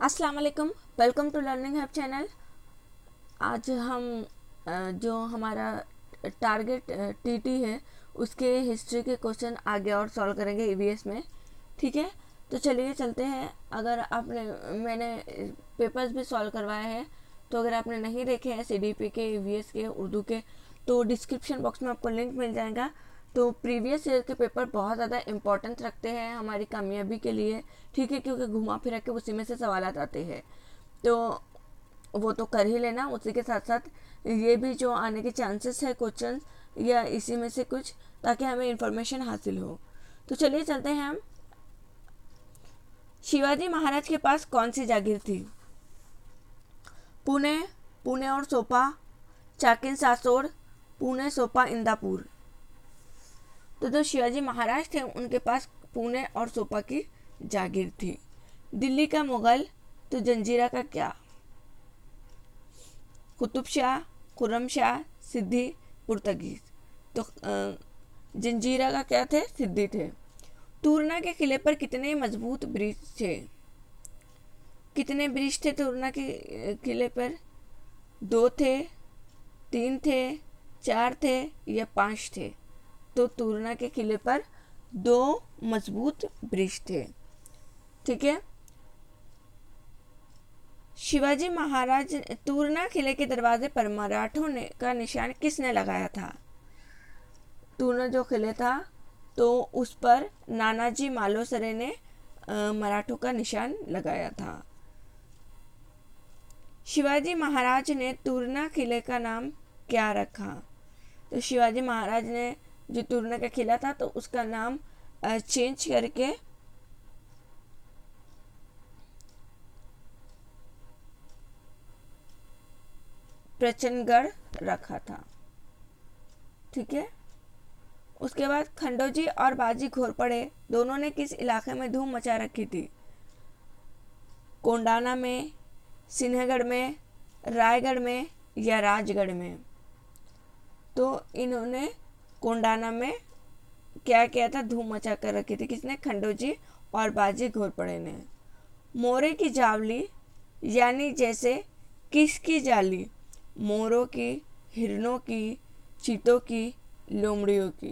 अस्सलाम वालेकुम, welcome to learning hub channel. आज हम जो हमारा टारगेट टीटी है उसके हिस्ट्री के क्वेश्चन आगे और सॉल्व करेंगे ईवीएस में। ठीक है, तो चलिए चलते हैं। अगर आपने मैंने पेपर्स भी सॉल्व करवाए हैं, तो अगर आपने नहीं देखे हैं सीडीपी के, ईवीएस के, उर्दू के, तो डिस्क्रिप्शन बॉक्स में आपको लिंक मिल जाएगा। तो प्रीवियस ईयर के पेपर बहुत ज़्यादा इम्पोर्टेंस रखते हैं हमारी कामयाबी के लिए। ठीक है, क्योंकि घुमा फिरा के उसी में से सवाल आते हैं, तो वो तो कर ही लेना। उसी के साथ साथ ये भी जो आने के चांसेस है क्वेश्चन या इसी में से कुछ, ताकि हमें इंफॉर्मेशन हासिल हो। तो चलिए चलते हैं हम। शिवाजी महाराज के पास कौन सी जागीर थी? पुणे, पुणे और सोपा, चाकिन सासोड़, पुणे, सोपा, इंदापुर। तो जो शिवाजी महाराज थे उनके पास पुणे और सोपा की जागीर थी। दिल्ली का मुगल, तो जंजीरा का क्या? कुतुब शाह, खुर्रम शाह, सिद्दी, पुर्तगीज। तो जंजीरा का क्या थे? सिद्दी थे। तूरना के किले पर कितने मजबूत ब्रिज थे? कितने ब्रिज थे तूरना के किले पर? 2 थे, 3 थे, 4 थे या 5 थे? तो तूरना के किले पर 2 मजबूत ब्रिज थे। ठीक है। शिवाजी महाराज, तूरना किले के दरवाजे पर मराठों ने का निशान किसने लगाया था? तूरना जो किले था तो उस पर नानाजी मालुसरे ने मराठों का निशान लगाया था। शिवाजी महाराज ने तूरना किले का नाम क्या रखा? तो शिवाजी महाराज ने जो तूरना का किला था तो उसका नाम चेंज करके प्रचनगढ़ रखा था। ठीक है। उसके बाद खंडोजी और बाजी घोरपड़े दोनों ने किस इलाके में धूम मचा रखी थी? कोंडाना में, सिन्हगढ़ में, रायगढ़ में या राजगढ़ में? तो इन्होंने कोंडाना में क्या किया था? धूम मचा कर रखी थी। किसने? खंडोजी और बाजी घोरपड़े ने। मोरे की जावली यानी जैसे किसकी जाली? मोरों की, हिरणों की, चीतों की, लोमड़ियों की?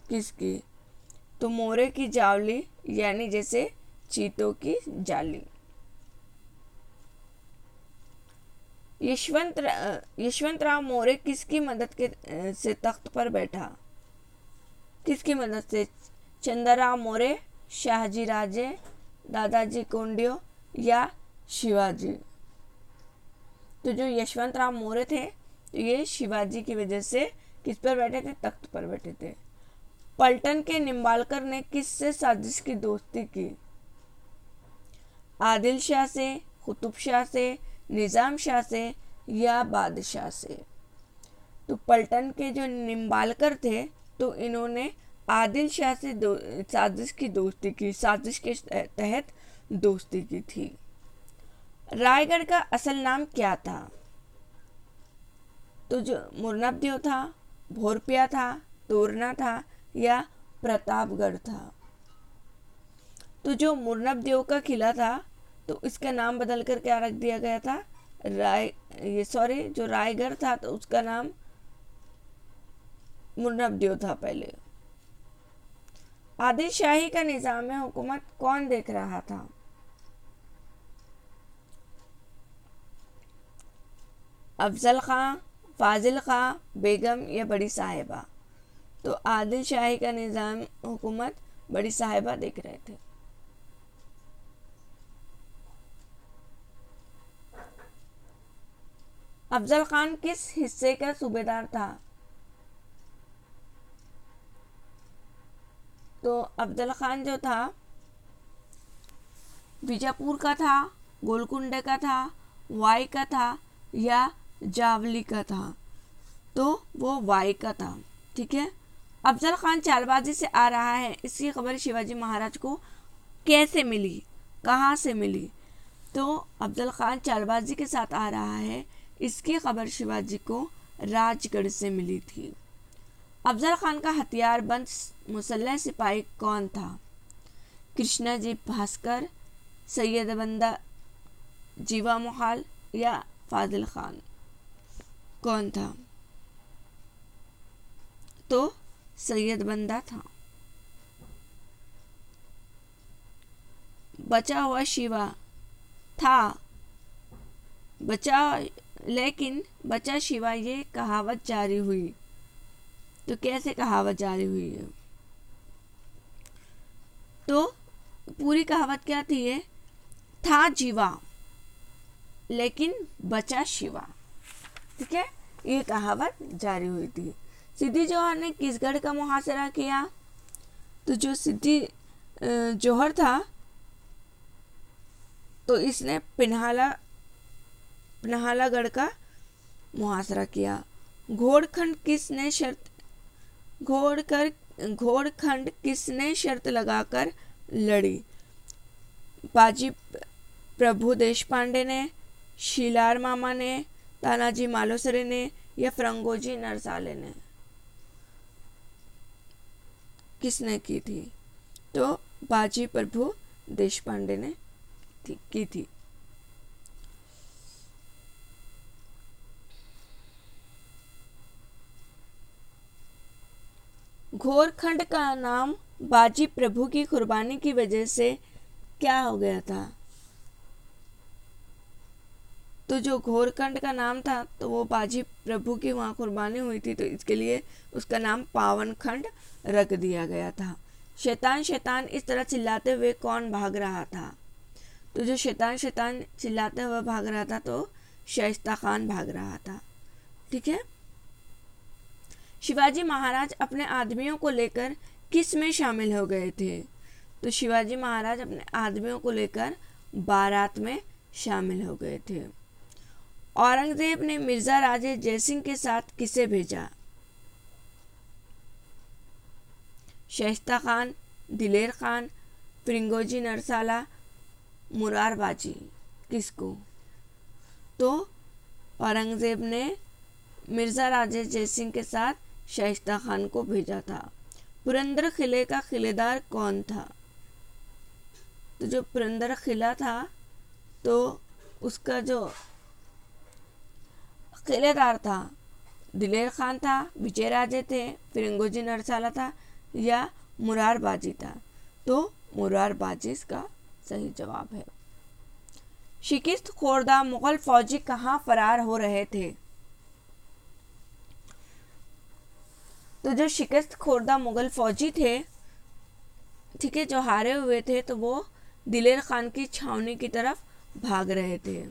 किसकी? तो मोरे की जावली यानी जैसे चीतों की जाली। यशवंतराव मोरे किसकी मदद से तख्त पर बैठा? किसकी मदद से? चंद्रराव मोरे, शाहजी राजे, दादाजी कोंडियो या शिवाजी? तो जो यशवंतराव मोरे थे तो ये शिवाजी की वजह से किस पर बैठे थे? तख्त पर बैठे थे। पलटन के निम्बालकर ने किससे साजिश की दोस्ती की? आदिल शाह से, कुतुब शाह से, निज़ाम शाह से या बादशाह से? तो पलटन के जो निम्बालकर थे तो इन्होंने आदिल शाह से साजिश की दोस्ती की, साजिश के तहत दोस्ती की थी। रायगढ़ का असल नाम क्या था? तो जो मुरनबदेव था, भोरपिया था, तोरना था या प्रतापगढ़ था? तो जो मुरनबदेव का किला था तो इसका नाम बदल कर क्या रख दिया गया था? जो रायगढ़ था तो उसका नाम मुरनबदेव था पहले। आदिल शाही का निजाम हुकूमत कौन देख रहा था? अफजल खां, फाजिल खां, बेगम या बड़ी साहिबा? तो आदिल शाही का निजाम हुकूमत बड़ी साहिबा देख रहे थे। अफजल खान किस हिस्से का सूबेदार था? तो अफजल खान जो था बीजापुर का था, गोलकुंडे का था, वाई का था या जावली का था? तो वो वाई का था। ठीक है। अफजल खान चालबाजी से आ रहा है, इसकी खबर शिवाजी महाराज को कैसे मिली, कहाँ से मिली? तो अफजल खान चालबाजी के साथ आ रहा है, इसकी खबर शिवाजी को राजगढ़ से मिली थी। अफजल खान का हथियारबंद मुसल्लह सिपाही कौन था? कृष्णाजी भास्कर, सैयद बंदा, जीवा मोहाल या फाजिल खान? कौन था? तो सैयद बंदा था। बचा हुआ शिवा था, लेकिन बचा शिवा ये कहावत जारी हुई। तो कैसे कहावत जारी हुई है? तो पूरी कहावत क्या थी? ये था जीवा लेकिन बचा शिवा। ठीक है, ये कहावत जारी हुई थी। सिद्दी जौहर ने किस गढ़ का मुहासरा किया? तो जो सिद्दी जौहर था तो इसने पिन्हालागढ़ का मुहासरा किया। घोड़खंड किसने शर्त लगाकर लड़ी? बाजी प्रभु देशपांडे ने, शीलार मामा ने, तानाजी मालुसरे ने या फरंगोजी नरसाले ने? किसने की थी? तो बाजी प्रभु देशपांडे ने की थी। घोड़खंड का नाम बाजी प्रभु की कुर्बानी की वजह से क्या हो गया था? तो जो घोड़खंड का नाम था तो वो बाजी प्रभु की वहाँ कुर्बानी हुई थी, तो इसके लिए उसका नाम पावन खंड रख दिया गया था। शैतान शैतान इस तरह चिल्लाते हुए कौन भाग रहा था? तो जो शैतान शैतान चिल्लाते हुए भाग रहा था तो शाइस्ता खान भाग रहा था। ठीक है। शिवाजी महाराज अपने आदमियों को लेकर किस में शामिल हो गए थे? तो शिवाजी महाराज अपने आदमियों को लेकर बारात में शामिल हो गए थे। औरंगजेब ने मिर्जा राजे जयसिंह के साथ किसे भेजा? शाइस्ता खान, दिलेर खान, फिरंगोजी नरसाला, मुरारबाजी? किसको? तो औरंगजेब ने मिर्जा राजे जयसिंह के साथ शाइस्ता खान को भेजा था। पुरंदर किले का किलेदार कौन था? तो जो पुरंदर किला था तो उसका जो किलेदार था दिलेर खान था, विजय राजे थे, फिरंगोजी नरसाला था या मुरारबाजी था? तो मुरारबाजी इसका सही जवाब है। शिकस्त खोरदा मुगल फौजी कहाँ फरार हो रहे थे? तो जो शिकस्त खोरदा मुगल फौजी थे, ठीक है, जो हारे हुए थे, तो वो दिलेर खान की छावनी की तरफ भाग रहे थे,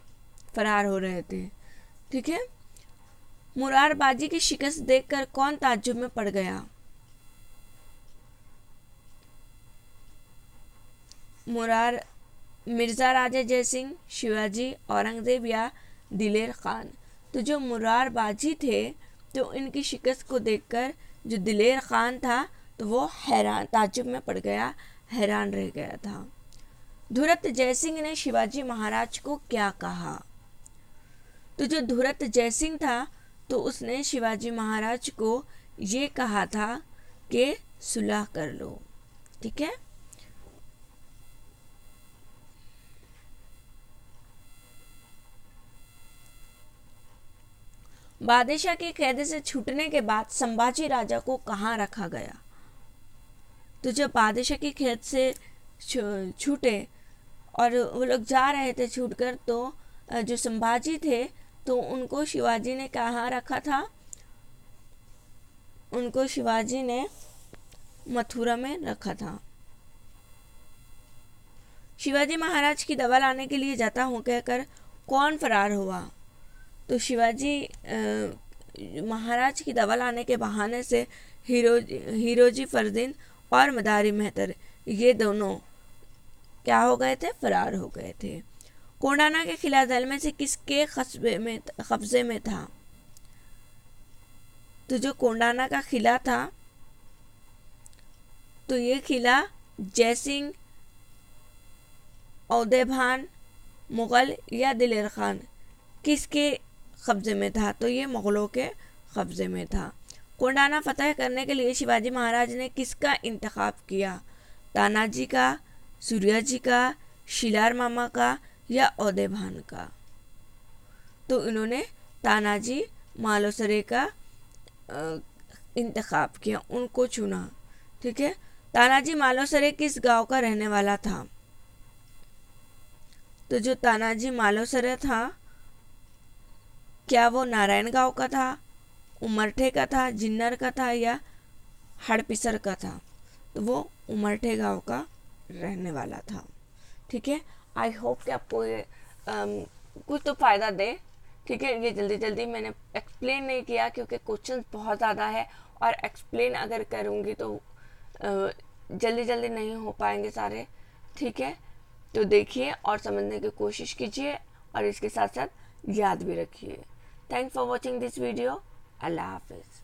फरार हो रहे थे। ठीक है। मुरारबाजी की शिकस्त देखकर कौन ताज्जुब में पड़ गया? मिर्जा राजे जयसिंह, शिवाजी, औरंगजेब या दिलेर खान? तो जो मुरारबाजी थे तो इनकी शिकस्त को देखकर जो दिलेर खान था तो वो हैरान, ताज्जुब में पड़ गया, हैरान रह गया था। धुरत जयसिंह ने शिवाजी महाराज को क्या कहा? तो जो धुरत जयसिंह था तो उसने शिवाजी महाराज को ये कहा था कि सुलह कर लो। ठीक है। बादशाह के कैद से छूटने के बाद संभाजी राजा को कहाँ रखा गया? तो जब बादशाह की कैद से छूटे और वो लोग जा रहे थे छूटकर, तो जो संभाजी थे तो उनको शिवाजी ने कहाँ रखा था? उनको शिवाजी ने मथुरा में रखा था। शिवाजी महाराज की दवा लाने के लिए जाता हूँ कहकर कौन फरार हुआ? तो शिवाजी महाराज की दवा लाने के बहाने से हीरोजी फरदीन और मदारी मेहतर, ये दोनों क्या हो गए थे? फरार हो गए थे। कोंडाना के किला दल में से किसके कब्जे में था? तो जो कोंडाना का किला था तो ये किला जयसिंह, औदेभान, मुगल या दिलेर खान किसके कब्जे में था? तो ये मुगलों के कब्जे में था। कोंडाना फतह करने के लिए शिवाजी महाराज ने किसका इंतखाब किया? तानाजी का, सूर्याजी का शिलार मामा का या औदे भान का? तो इन्होंने तानाजी मालुसरे का इंतखाब किया, उनको चुना। ठीक है, तानाजी मालुसरे किस गांव का रहने वाला था? तो जो तानाजी मालुसरे था, क्या वो नारायण गांव का था, उमरठे का था, जिन्नर का था या हड़पिसर का था? तो वो उमरठे गांव का रहने वाला था। ठीक है, आई होप कि आपको ये कुछ तो फ़ायदा दे। ठीक है, ये जल्दी जल्दी मैंने एक्सप्लेन नहीं किया क्योंकि क्वेश्चंस बहुत ज़्यादा है, और एक्सप्लेन अगर करूँगी तो जल्दी जल्दी नहीं हो पाएंगे सारे। ठीक है, तो देखिए और समझने की कोशिश कीजिए, और इसके साथ साथ याद भी रखिए। Thanks for watching this video. Allah हाफिज़।